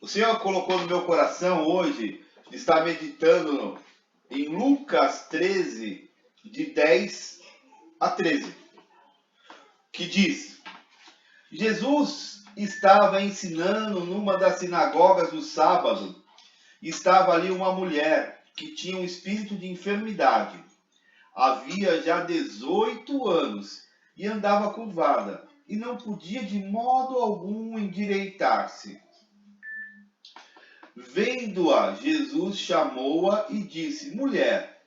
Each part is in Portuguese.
O Senhor colocou no meu coração hoje estar meditando em Lucas 13, de 10 a 13, que diz: Jesus estava ensinando numa das sinagogas do sábado. Estava ali uma mulher que tinha um espírito de enfermidade. Havia já 18 anos e andava curvada e não podia de modo algum endireitar-se. Vendo-a, Jesus chamou-a e disse: Mulher,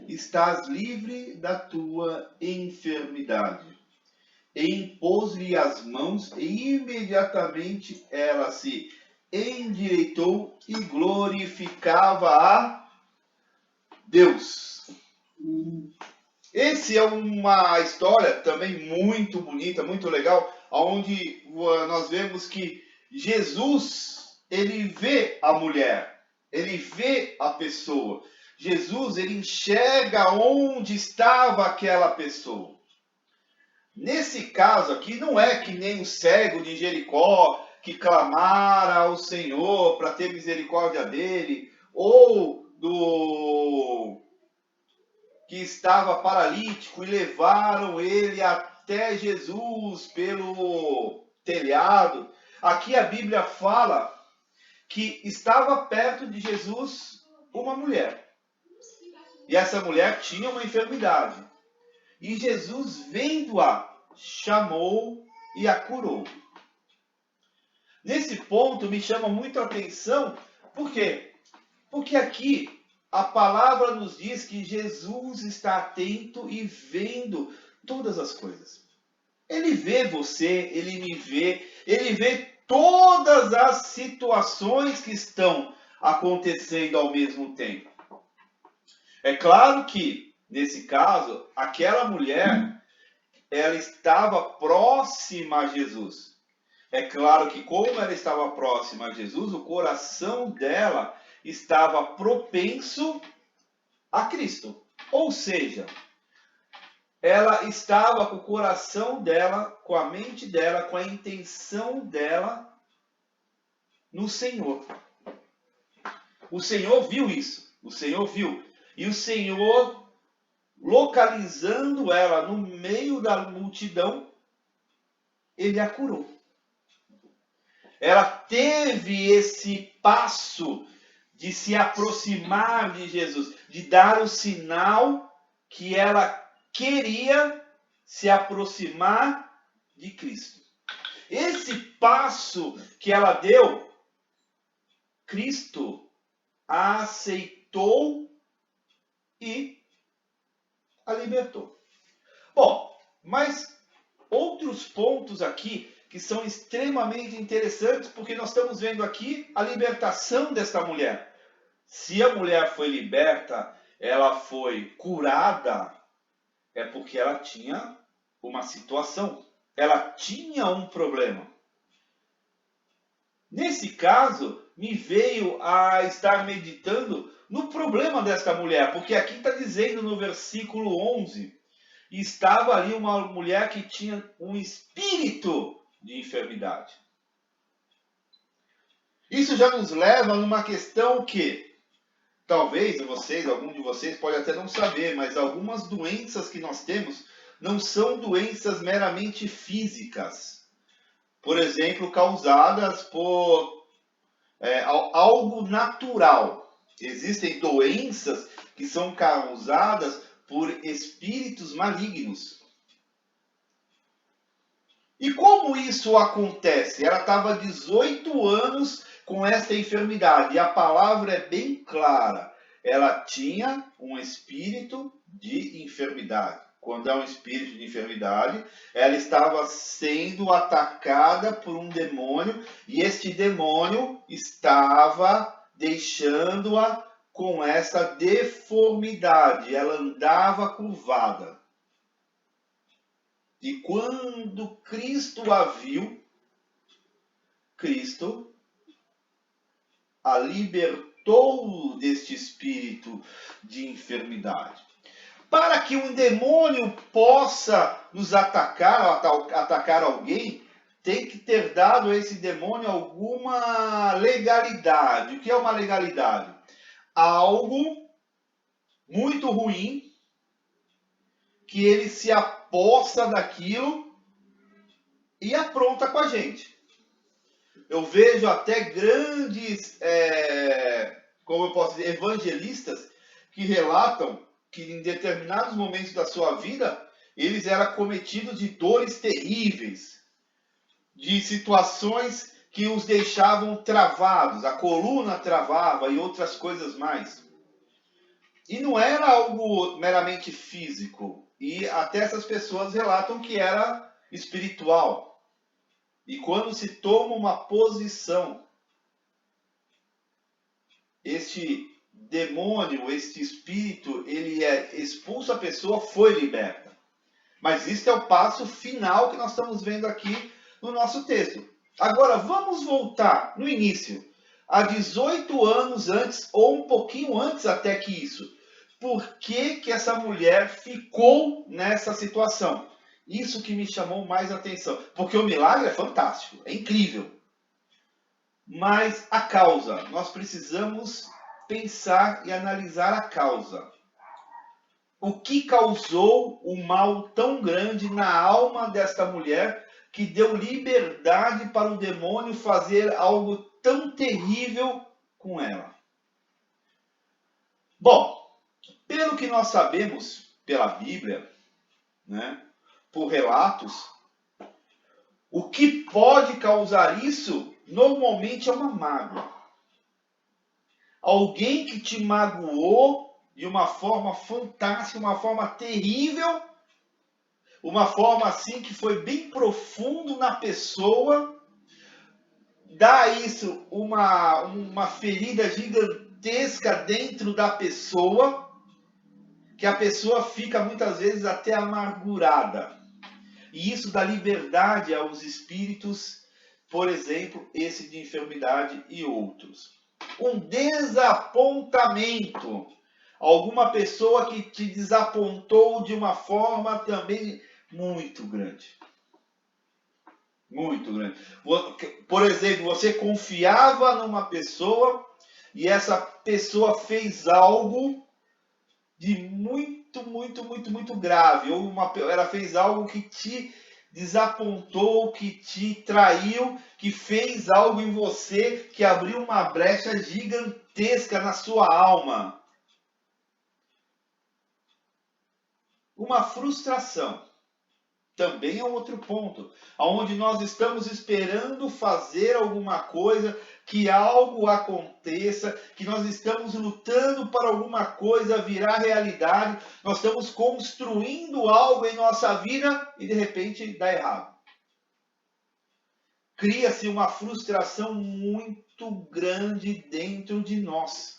estás livre da tua enfermidade. E impôs-lhe as mãos e imediatamente ela se endireitou e glorificava a Deus. Essa é uma história também muito bonita, muito legal, onde nós vemos que Jesus, ele vê a mulher, ele vê a pessoa. Jesus, ele enxerga onde estava aquela pessoa. Nesse caso aqui, não é que nem o cego de Jericó, que clamara ao Senhor para ter misericórdia dele, ou do que estava paralítico e levaram ele até Jesus pelo telhado. Aqui a Bíblia fala que estava perto de Jesus uma mulher. E essa mulher tinha uma enfermidade. E Jesus, vendo-a, chamou e a curou. Nesse ponto me chama muito a atenção, por quê? Porque aqui a palavra nos diz que Jesus está atento e vendo todas as coisas. Ele vê você, ele me vê, ele vê todas as situações que estão acontecendo ao mesmo tempo. É claro que, nesse caso, aquela mulher, ela estava próxima a Jesus. É claro que, como ela estava próxima a Jesus, o coração dela estava propenso a Cristo. Ou seja, ela estava com o coração dela, com a mente dela, com a intenção dela no Senhor. O Senhor viu isso. O Senhor viu. E o Senhor, localizando ela no meio da multidão, ele a curou. Ela teve esse passo de se aproximar de Jesus, de dar o sinal que ela queria se aproximar de Cristo. Esse passo que ela deu, Cristo a aceitou e a libertou. Bom, mas outros pontos aqui que são extremamente interessantes, porque nós estamos vendo aqui a libertação desta mulher. Se a mulher foi liberta, ela foi curada, é porque ela tinha uma situação, ela tinha um problema. Nesse caso, me veio a estar meditando no problema desta mulher, porque aqui está dizendo no versículo 11, estava ali uma mulher que tinha um espírito de enfermidade. Isso já nos leva numa questão que talvez algum de vocês pode até não saber, mas algumas doenças que nós temos não são doenças meramente físicas. Por exemplo, causadas por algo natural. Existem doenças que são causadas por espíritos malignos. E como isso acontece? Ela estava 18 anos com esta enfermidade. E a palavra é bem clara. Ela tinha um espírito de enfermidade. Quando é um espírito de enfermidade, ela estava sendo atacada por um demônio. E este demônio estava deixando-a com essa deformidade. Ela andava curvada. E quando Cristo a viu, Cristo a libertou deste espírito de enfermidade. Para que um demônio possa nos atacar alguém, tem que ter dado a esse demônio alguma legalidade. O que é uma legalidade? Algo muito ruim que ele se aposta daquilo e apronta com a gente. Eu vejo até grandes, como eu posso dizer, evangelistas que relatam que em determinados momentos da sua vida eles eram acometidos de dores terríveis, de situações que os deixavam travados, a coluna travava e outras coisas mais. E não era algo meramente físico. E até essas pessoas relatam que era espiritual. E quando se toma uma posição, este demônio, este espírito, ele é expulso, a pessoa foi liberta. Mas isso é o passo final que nós estamos vendo aqui no nosso texto. Agora, vamos voltar no início, a 18 anos antes, ou um pouquinho antes até que isso. Por que que essa mulher ficou nessa situação? Isso que me chamou mais atenção. Porque o milagre é fantástico, é incrível. Mas a causa, nós precisamos pensar e analisar a causa. O que causou um mal tão grande na alma desta mulher que deu liberdade para o demônio fazer algo tão terrível com ela? Bom, pelo que nós sabemos pela Bíblia, né, por relatos, o que pode causar isso normalmente é uma mágoa. Alguém que te magoou de uma forma fantástica, uma forma terrível, uma forma assim que foi bem profundo na pessoa, dá isso uma ferida gigantesca dentro da pessoa, que a pessoa fica muitas vezes até amargurada. E isso dá liberdade aos espíritos, por exemplo, esse de enfermidade e outros. Um desapontamento. Alguma pessoa que te desapontou de uma forma também muito grande. Muito grande. Por exemplo, você confiava numa pessoa e essa pessoa fez algo de muito grave. Ou ela fez algo que te desapontou, que te traiu, que fez algo em você que abriu uma brecha gigantesca na sua alma. Uma frustração também é um outro ponto, onde nós estamos esperando fazer alguma coisa, que algo aconteça, que nós estamos lutando para alguma coisa virar realidade, nós estamos construindo algo em nossa vida e de repente dá errado. Cria-se uma frustração muito grande dentro de nós.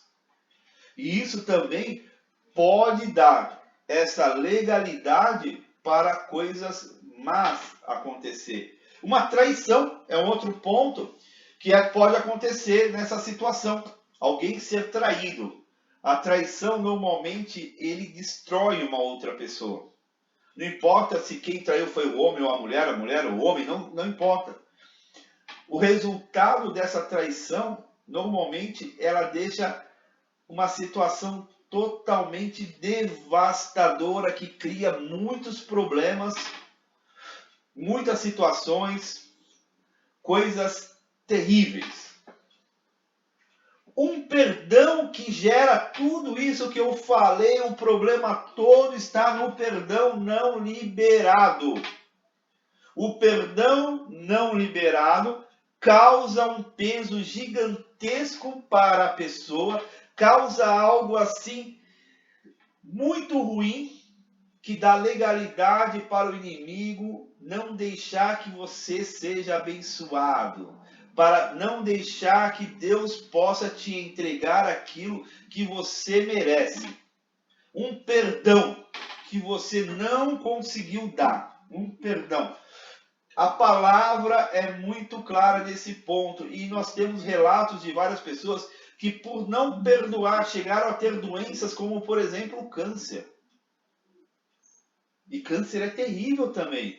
E isso também pode dar essa legalidade para coisas más acontecer. Uma traição é um outro ponto que pode acontecer nessa situação. Alguém ser traído. A traição normalmente ele destrói uma outra pessoa. Não importa se quem traiu foi o homem ou a mulher ou o homem, não importa. O resultado dessa traição, normalmente, ela deixa uma situação totalmente devastadora que cria muitos problemas, muitas situações, coisas terríveis. Um perdão que gera tudo isso que eu falei, o problema todo está no perdão não liberado. O perdão não liberado causa um peso gigantesco para a pessoa, causa algo assim muito ruim, que dá legalidade para o inimigo não deixar que você seja abençoado, para não deixar que Deus possa te entregar aquilo que você merece. Um perdão que você não conseguiu dar, um perdão. A palavra é muito clara nesse ponto e nós temos relatos de várias pessoas que por não perdoar chegaram a ter doenças como, por exemplo, o câncer. E câncer é terrível também.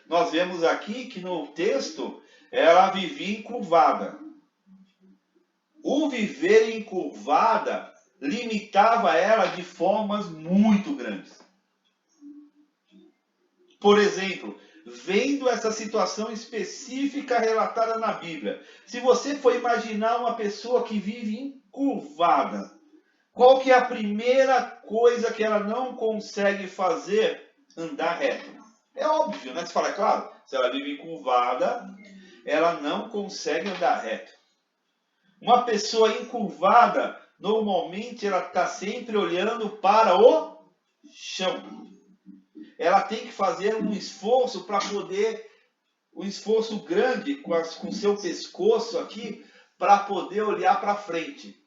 nós vemos aqui que no texto ela vivia encurvada. O viver encurvada limitava ela de formas muito grandes. Por exemplo, vendo essa situação específica relatada na Bíblia, se você for imaginar uma pessoa que vive encurvada, qual que é a primeira coisa que ela não consegue fazer? Andar reto. É óbvio, né? Você fala, é claro, se ela vive encurvada, ela não consegue andar reto. Uma pessoa encurvada, normalmente ela está sempre olhando para o chão. Ela tem que fazer um esforço para poder, um esforço grande com seu pescoço aqui, para poder olhar para frente.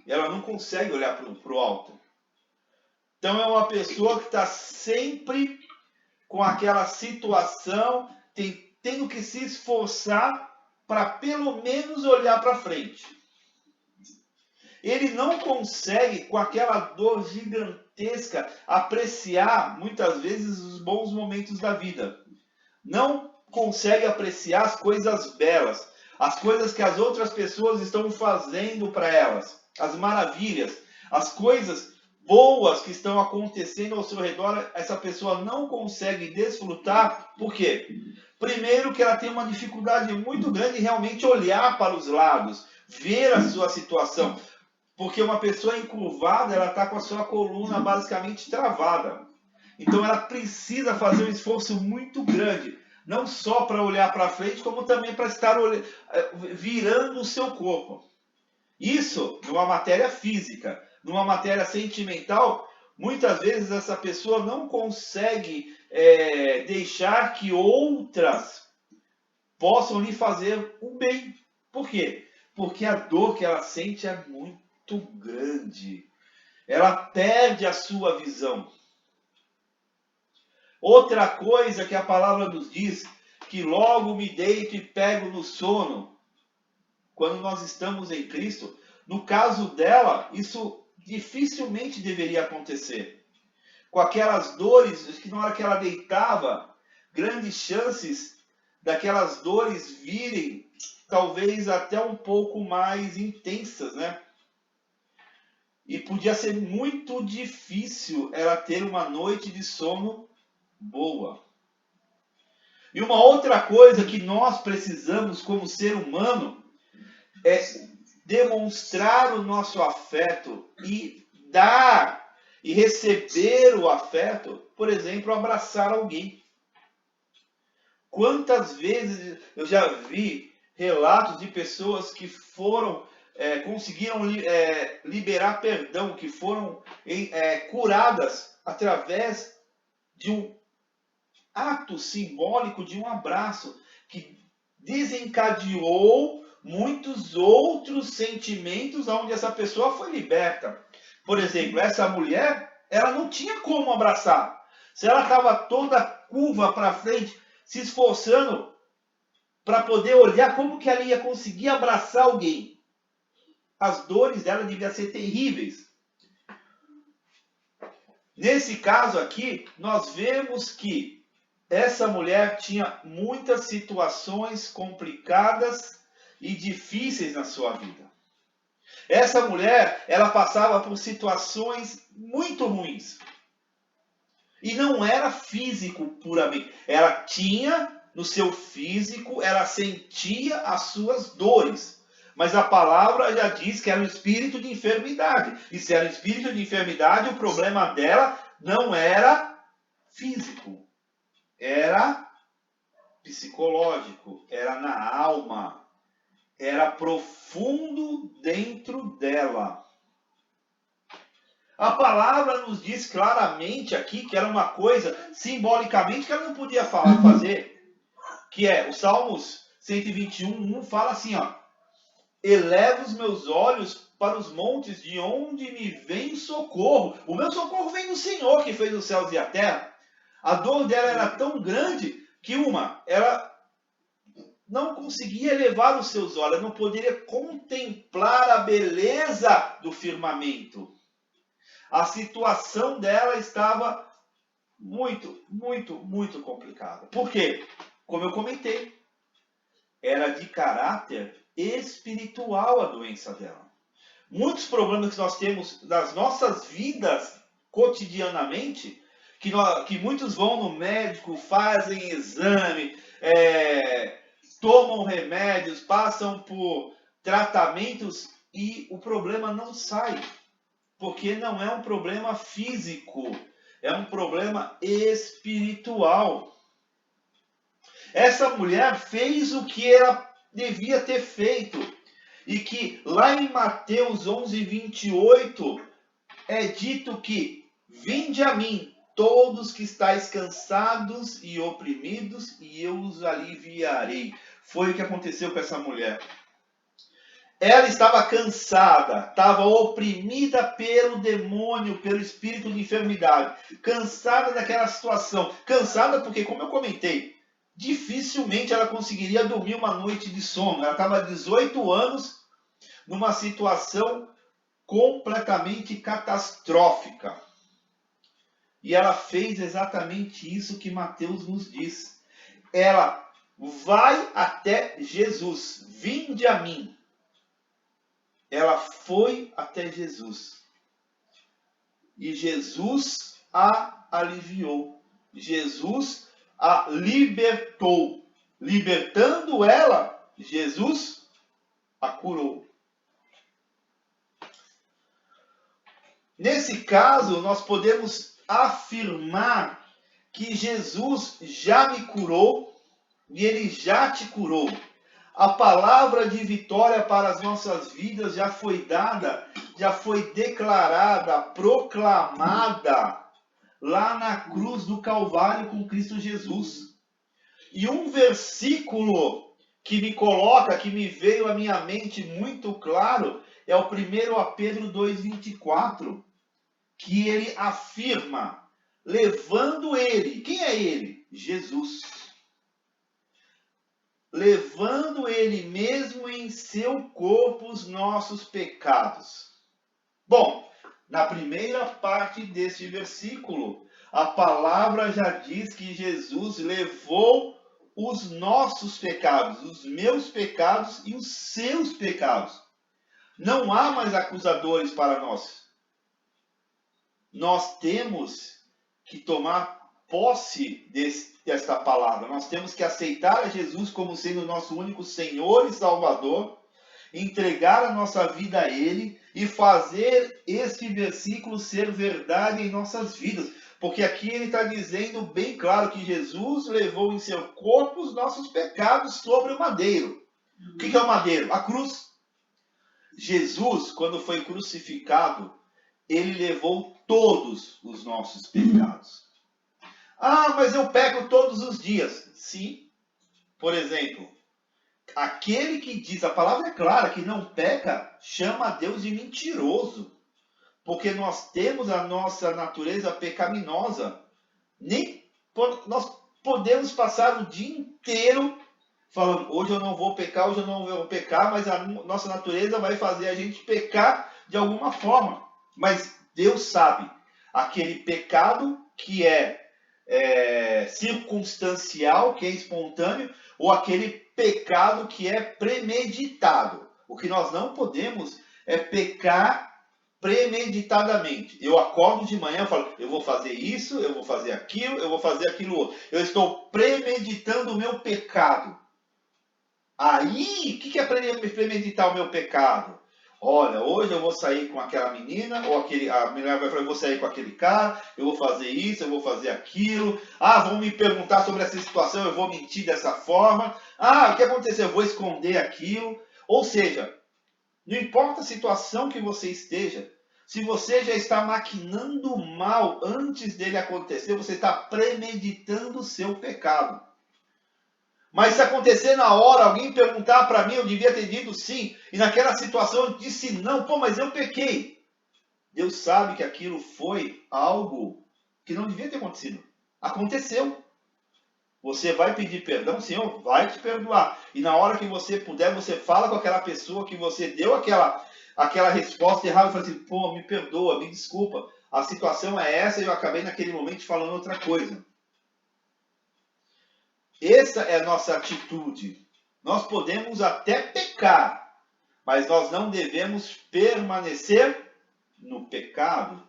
Ela não consegue olhar para o alto. Então é uma pessoa que está sempre com aquela situação, tendo que se esforçar para pelo menos olhar para frente. Ele não consegue, com aquela dor gigantesca, apreciar muitas vezes os bons momentos da vida. Não consegue apreciar as coisas belas, as coisas que as outras pessoas estão fazendo para elas, as maravilhas, as coisas boas que estão acontecendo ao seu redor. Essa pessoa não consegue desfrutar. Por quê? Primeiro que ela tem uma dificuldade muito grande em realmente olhar para os lados, ver a sua situação. Porque uma pessoa encurvada, ela está com a sua coluna basicamente travada. Então ela precisa fazer um esforço muito grande, não só para olhar para frente, como também para estar virando o seu corpo. Isso numa matéria física. Numa matéria sentimental, muitas vezes essa pessoa não consegue deixar que outras possam lhe fazer o bem. Por quê? Porque a dor que ela sente é muito grande. Ela perde a sua visão. Outra coisa que a palavra nos diz, que logo me deito e pego no sono, quando nós estamos em Cristo, no caso dela, isso dificilmente deveria acontecer. Com aquelas dores, que na hora que ela deitava, grandes chances daquelas dores virem, talvez até um pouco mais intensas, né? E podia ser muito difícil ela ter uma noite de sono boa. E uma outra coisa que nós precisamos como ser humano é demonstrar o nosso afeto e dar e receber o afeto, por exemplo, abraçar alguém. Quantas vezes eu já vi relatos de pessoas que foram conseguiram liberar perdão, que foram curadas através de um ato simbólico de um abraço, que desencadeou muitos outros sentimentos onde essa pessoa foi liberta. Por exemplo, essa mulher, ela não tinha como abraçar. Se ela estava toda curva para frente, se esforçando para poder olhar como que ela ia conseguir abraçar alguém. As dores dela deviam ser terríveis. Nesse caso aqui, nós vemos que essa mulher tinha muitas situações complicadas e difíceis na sua vida. Essa mulher, ela passava por situações muito ruins. E não era físico puramente. Ela tinha no seu físico, ela sentia as suas dores. Mas a palavra já diz que era um espírito de enfermidade. E se era um espírito de enfermidade, o problema dela não era físico. Era psicológico. Era na alma. Era profundo dentro dela. A palavra nos diz claramente aqui que era uma coisa, simbolicamente, que ela não podia fazer. Que é, o Salmos 121, 1 fala assim, ó. Eleva os meus olhos para os montes, de onde me vem socorro. O meu socorro vem do Senhor, que fez os céus e a terra. A dor dela era tão grande que ela não conseguia elevar os seus olhos, não poderia contemplar a beleza do firmamento. A situação dela estava muito complicada. Por quê? Como eu comentei, era de caráter espiritual a doença dela. Muitos problemas que nós temos nas nossas vidas cotidianamente, que muitos vão no médico, fazem exame, tomam remédios, passam por tratamentos e o problema não sai. Porque não é um problema físico, é um problema espiritual. Essa mulher fez o que ela devia ter feito. E que lá em Mateus 11:28 é dito que: vinde a mim, todos que estáis cansados e oprimidos, e eu os aliviarei. Foi o que aconteceu com essa mulher. Ela estava cansada, estava oprimida pelo demônio, pelo espírito de enfermidade. Cansada daquela situação. Cansada porque, como eu comentei, dificilmente ela conseguiria dormir uma noite de sono. Ela estava há 18 anos numa situação completamente catastrófica. E ela fez exatamente isso que Mateus nos diz. Ela vai até Jesus. Vinde a mim. Ela foi até Jesus. E Jesus a aliviou. Jesus a libertou. Libertando ela, Jesus a curou. Nesse caso, nós podemos afirmar que Jesus já me curou e Ele já te curou. A palavra de vitória para as nossas vidas já foi dada, já foi declarada, proclamada lá na cruz do Calvário com Cristo Jesus. E um versículo que me veio à minha mente muito claro, é o 1 Pedro 2:24, que ele afirma, levando ele, quem é ele? Jesus. Levando ele mesmo em seu corpo os nossos pecados. Bom, na primeira parte deste versículo, a palavra já diz que Jesus levou os nossos pecados, os meus pecados e os seus pecados. Não há mais acusadores para nós. Nós temos que tomar posse desta palavra. Nós temos que aceitar a Jesus como sendo o nosso único Senhor e Salvador, entregar a nossa vida a Ele e fazer este versículo ser verdade em nossas vidas. Porque aqui ele está dizendo bem claro que Jesus levou em seu corpo os nossos pecados sobre o madeiro. O que é o madeiro? A cruz. Jesus, quando foi crucificado, ele levou todos os nossos pecados. Ah, mas eu peco todos os dias. Sim. Por exemplo, aquele que diz, a palavra é clara, que não peca, chama a Deus de mentiroso. Porque nós temos a nossa natureza pecaminosa. Nós podemos passar o dia inteiro falando, hoje eu não vou pecar, hoje eu não vou pecar, mas a nossa natureza vai fazer a gente pecar de alguma forma. Mas Deus sabe, aquele pecado que é circunstancial, que é espontâneo, ou aquele pecado que é premeditado. O que nós não podemos é pecar premeditadamente. Eu acordo de manhã e falo, eu vou fazer isso, eu vou fazer aquilo, eu vou fazer aquilo outro. Eu estou premeditando o meu pecado. Aí, o que é premeditar o meu pecado? Olha, hoje eu vou sair com aquela menina, ou a menina vai falar, eu vou sair com aquele cara, eu vou fazer isso, eu vou fazer aquilo. Ah, vão me perguntar sobre essa situação, eu vou mentir dessa forma. Ah, o que aconteceu? Eu vou esconder aquilo. Ou seja, não importa a situação que você esteja, se você já está maquinando mal antes dele acontecer, você está premeditando o seu pecado. Mas se acontecer na hora, alguém perguntar para mim, eu devia ter dito sim, e naquela situação eu disse não, mas eu pequei. Deus sabe que aquilo foi algo que não devia ter acontecido. Aconteceu. Você vai pedir perdão, o Senhor vai te perdoar. E na hora que você puder, você fala com aquela pessoa que você deu aquela resposta errada, e fala assim, me perdoa, me desculpa. a situação é essa e eu acabei naquele momento falando outra coisa. Essa é a nossa atitude. Nós podemos até pecar, mas nós não devemos permanecer no pecado.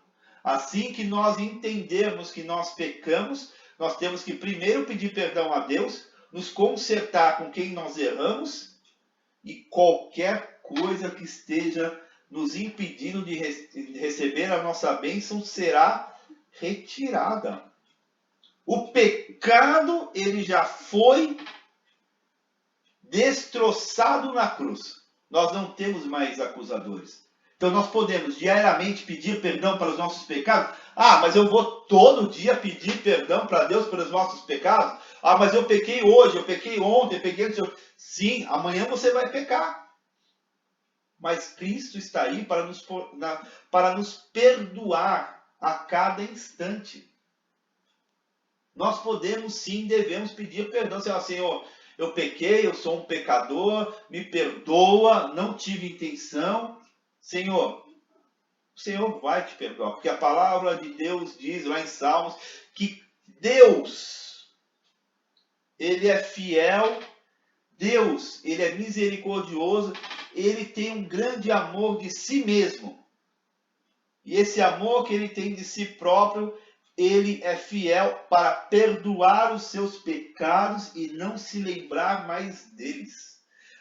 Assim que nós entendermos que nós pecamos, nós temos que primeiro pedir perdão a Deus, nos consertar com quem nós erramos e qualquer coisa que esteja nos impedindo de receber a nossa bênção será retirada. O pecado, ele já foi destroçado na cruz. Nós não temos mais acusadores. Então nós podemos diariamente pedir perdão para os nossos pecados. Ah, mas eu vou todo dia pedir perdão para Deus pelos nossos pecados? Ah, mas eu pequei hoje, eu pequei ontem, eu pequei antes. Sim, amanhã você vai pecar. Mas Cristo está aí para nos perdoar a cada instante. Nós podemos sim, devemos pedir perdão. Senhor, eu pequei, eu sou um pecador, me perdoa, não tive intenção. Senhor, o Senhor vai te perdoar, porque a palavra de Deus diz lá em Salmos que Deus, Ele é fiel, Deus, Ele é misericordioso, Ele tem um grande amor de si mesmo. E esse amor que Ele tem de si próprio, Ele é fiel para perdoar os seus pecados e não se lembrar mais deles.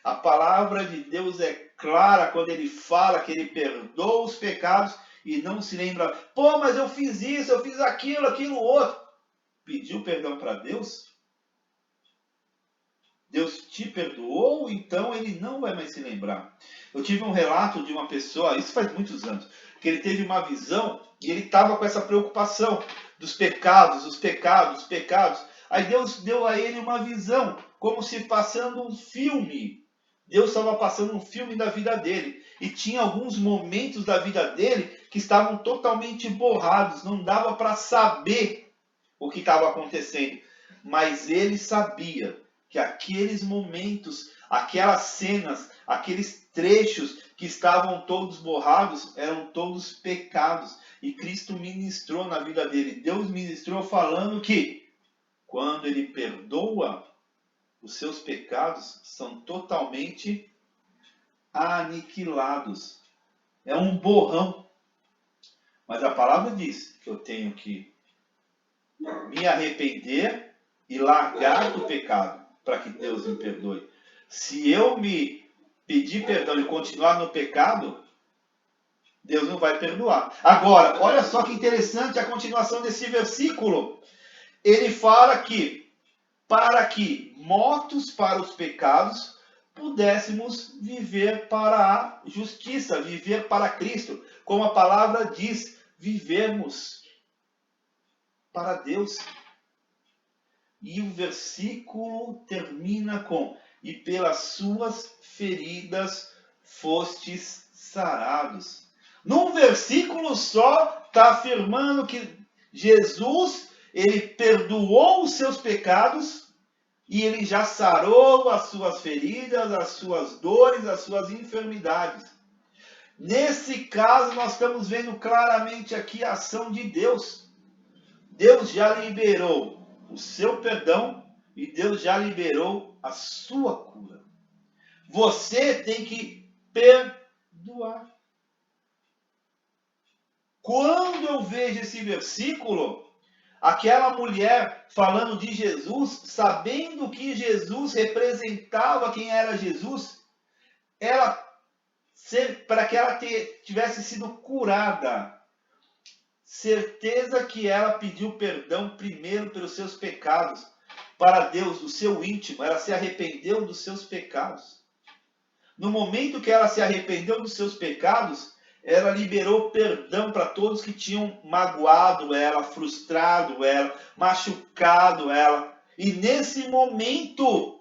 A palavra de Deus é clara quando Ele fala que Ele perdoa os pecados e não se lembra. Pô, mas eu fiz isso, eu fiz aquilo outro. Pediu perdão para Deus? Deus te perdoou, então Ele não vai mais se lembrar. Eu tive um relato de uma pessoa, isso faz muitos anos, que ele teve uma visão e ele estava com essa preocupação dos pecados, os pecados. Aí Deus deu a ele uma visão, como se passando um filme. Deus estava passando um filme da vida dele. E tinha alguns momentos da vida dele que estavam totalmente borrados. Não dava para saber o que estava acontecendo. Mas ele sabia que aqueles momentos, aquelas cenas, aqueles trechos que estavam todos borrados, eram todos pecados. E Cristo ministrou na vida dele. Deus ministrou falando que quando Ele perdoa, os seus pecados são totalmente aniquilados. É um borrão. Mas a palavra diz que eu tenho que me arrepender e largar do pecado para que Deus me perdoe. Se eu me pedir perdão e continuar no pecado, Deus não vai perdoar. Agora, olha só que interessante a continuação desse versículo. Ele fala que, para que, mortos para os pecados, pudéssemos viver para a justiça, viver para Cristo. Como a palavra diz, vivermos para Deus. E o versículo termina com: e pelas suas feridas fostes sarados. Num versículo só, está afirmando que Jesus, Ele perdoou os seus pecados e Ele já sarou as suas feridas, as suas dores, as suas enfermidades. Nesse caso, nós estamos vendo claramente aqui a ação de Deus. Deus já liberou o seu perdão e Deus já liberou a sua cura. Você tem que perdoar. Quando eu vejo esse versículo, aquela mulher falando de Jesus, sabendo que Jesus representava quem era Jesus, para que ela tivesse sido curada, certeza que ela pediu perdão primeiro pelos seus pecados, para Deus, do seu íntimo, ela se arrependeu dos seus pecados. No momento que ela se arrependeu dos seus pecados, ela liberou perdão para todos que tinham magoado ela, frustrado ela, machucado ela. E nesse momento,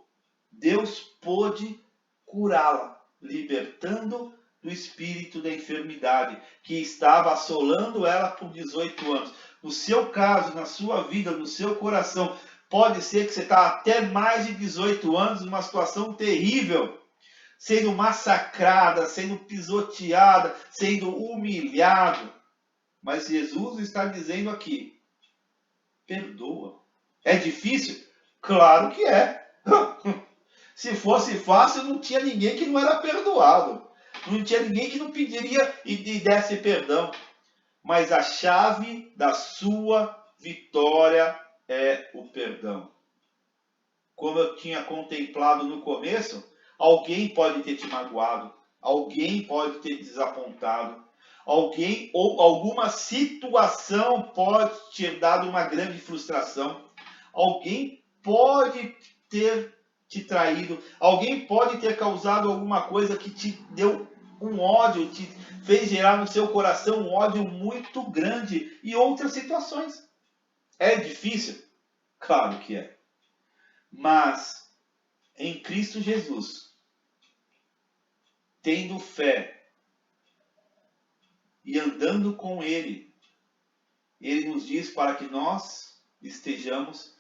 Deus pôde curá-la, libertando do espírito da enfermidade que estava assolando ela por 18 anos. No seu caso, na sua vida, no seu coração, pode ser que você está até mais de 18 anos numa situação terrível, sendo massacrada, sendo pisoteada, sendo humilhado. Mas Jesus está dizendo aqui, perdoa. É difícil? Claro que é. Se fosse fácil, não tinha ninguém que não era perdoado. Não tinha ninguém que não pediria e desse perdão. Mas a chave da sua vitória é o perdão. Como eu tinha contemplado no começo, alguém pode ter te magoado, alguém pode ter te desapontado, alguém ou alguma situação pode ter dado uma grande frustração, alguém pode ter te traído, alguém pode ter causado alguma coisa que te deu um ódio, te fez gerar no seu coração um ódio muito grande, e outras situações. É difícil? Claro que é. Mas em Cristo Jesus, tendo fé e andando com Ele, Ele nos diz para que nós estejamos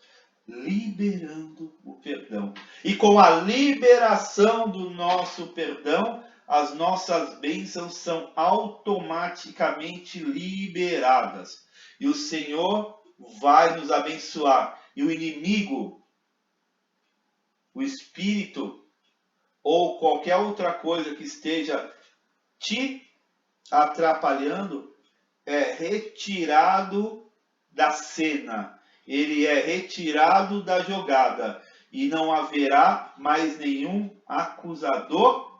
liberando o perdão. E com a liberação do nosso perdão, as nossas bênçãos são automaticamente liberadas. E o Senhor vai nos abençoar. E o inimigo, o espírito ou qualquer outra coisa que esteja te atrapalhando é retirado da cena. Ele é retirado da jogada. E não haverá mais nenhum acusador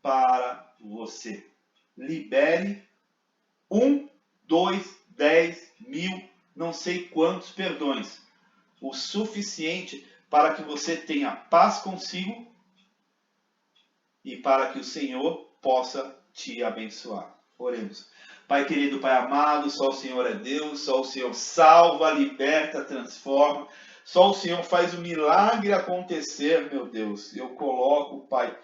para você. Libere 1, 2, 10, 1000, não sei quantos perdões. O suficiente para que você tenha paz consigo e para que o Senhor possa te abençoar. Oremos. Pai querido, Pai amado, só o Senhor é Deus, só o Senhor salva, liberta, transforma. Só o Senhor faz o milagre acontecer, meu Deus. Eu coloco, Pai,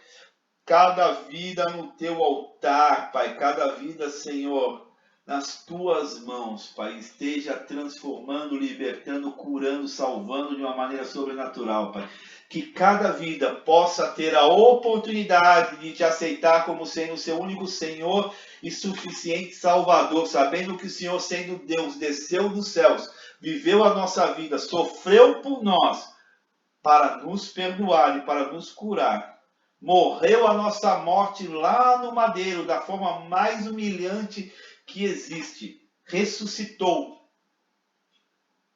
cada vida no teu altar, Pai, cada vida, Senhor, nas tuas mãos, Pai, esteja transformando, libertando, curando, salvando de uma maneira sobrenatural, Pai. Que cada vida possa ter a oportunidade de te aceitar como sendo o seu único Senhor e suficiente Salvador, sabendo que o Senhor, sendo Deus, desceu dos céus, viveu a nossa vida, sofreu por nós, para nos perdoar e para nos curar. Morreu a nossa morte lá no madeiro, da forma mais humilhante que existe. Ressuscitou,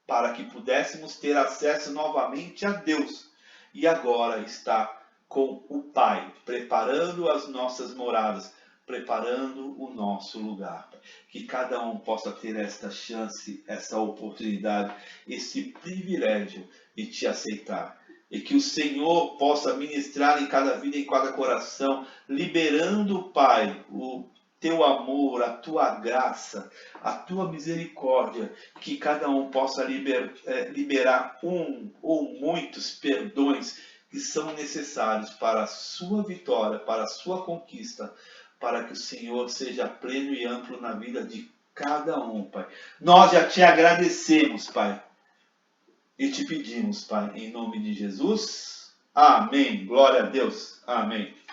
para que pudéssemos ter acesso novamente a Deus. E agora está com o Pai, preparando as nossas moradas, preparando o nosso lugar. Que cada um possa ter esta chance, essa oportunidade, esse privilégio de te aceitar. E que o Senhor possa ministrar em cada vida, em cada coração, liberando, Pai, o teu amor, a tua graça, a tua misericórdia, que cada um possa liberar um ou muitos perdões que são necessários para a sua vitória, para a sua conquista, para que o Senhor seja pleno e amplo na vida de cada um, Pai. Nós já te agradecemos, Pai, e te pedimos, Pai, em nome de Jesus. Amém. Glória a Deus. Amém.